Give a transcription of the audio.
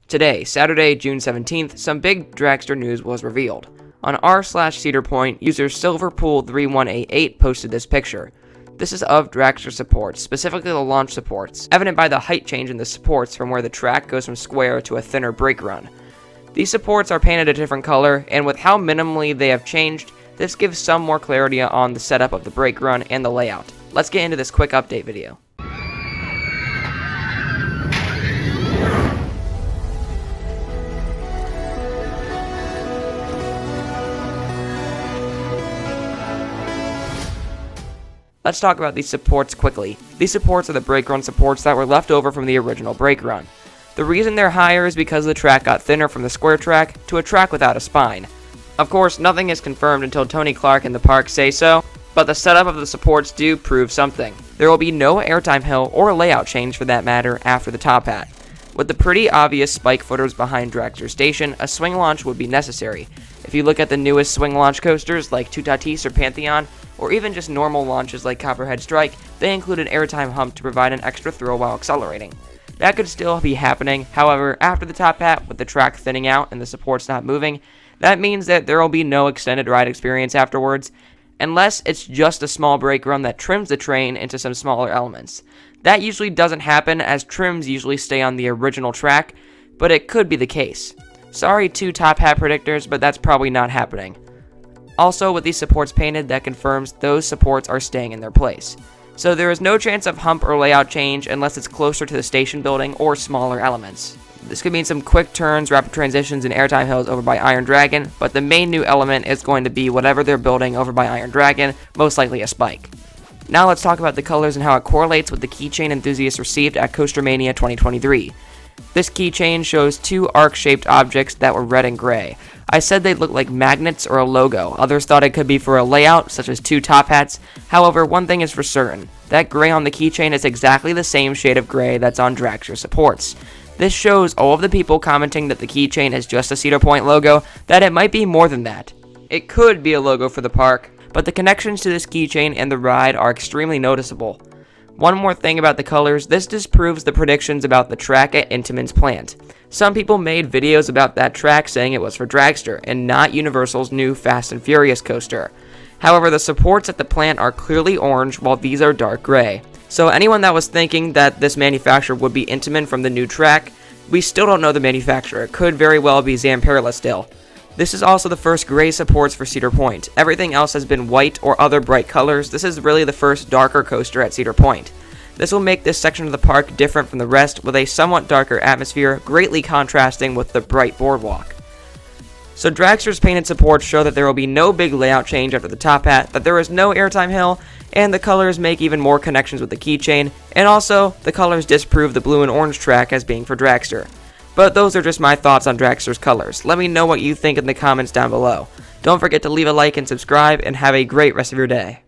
Today, Saturday, June 17th, some big Dragster news was revealed. On r/Cedar Point, user Silverpool3188 posted this picture. This is of Dragster supports, specifically the launch supports, evident by the height change in the supports from where the track goes from square to a thinner brake run. These supports are painted a different color, and with how minimally they have changed, this gives some more clarity on the setup of the brake run and the layout. Let's get into this quick update video. Let's talk about these supports quickly. These supports are the brake run supports that were left over from the original brake run. The reason they're higher is because the track got thinner from the square track to a track without a spine. Of course, nothing is confirmed until Tony Clark and the park say so, but the setup of the supports do prove something. There will be no airtime hill or layout change for that matter after the top hat. With the pretty obvious spike footers behind Dragster Station, a swing launch would be necessary. If you look at the newest swing launch coasters like Tutatis or Pantheon, or even just normal launches like Copperhead Strike, they include an airtime hump to provide an extra throw while accelerating. That could still be happening, however, after the top hat, with the track thinning out and the supports not moving, that means that there will be no extended ride experience afterwards, unless it's just a small brake run that trims the train into some smaller elements. That usually doesn't happen, as trims usually stay on the original track, but it could be the case. Sorry to top hat predictors, but that's probably not happening. Also, with these supports painted, that confirms those supports are staying in their place. So there is no chance of hump or layout change unless it's closer to the station building or smaller elements. This could mean some quick turns, rapid transitions, and airtime hills over by Iron Dragon, but the main new element is going to be whatever they're building over by Iron Dragon, most likely a spike. Now let's talk about the colors and how it correlates with the keychain enthusiasts received at Coastermania 2023. This keychain shows two arc-shaped objects that were red and gray. I said they'd look like magnets or a logo. Others thought it could be for a layout, such as two top hats. However, one thing is for certain. That gray on the keychain is exactly the same shade of gray that's on Dragster supports. This shows all of the people commenting that the keychain is just a Cedar Point logo, that it might be more than that. It could be a logo for the park, but the connections to this keychain and the ride are extremely noticeable. One more thing about the colors, this disproves the predictions about the track at Intamin's plant. Some people made videos about that track saying it was for Dragster, and not Universal's new Fast and Furious coaster. However, the supports at the plant are clearly orange, while these are dark gray. So anyone that was thinking that this manufacturer would be Intamin from the new track, we still don't know the manufacturer. It could very well be Zamperla still. This is also the first gray supports for Cedar Point. Everything else has been white or other bright colors. This is really the first darker coaster at Cedar Point. This will make this section of the park different from the rest, with a somewhat darker atmosphere, greatly contrasting with the bright boardwalk. So Dragster's painted supports show that there will be no big layout change after the top hat, that there is no airtime hill, and the colors make even more connections with the keychain, and also, the colors disprove the blue and orange track as being for Dragster. But those are just my thoughts on Dragster's colors. Let me know what you think in the comments down below. Don't forget to leave a like and subscribe, and have a great rest of your day.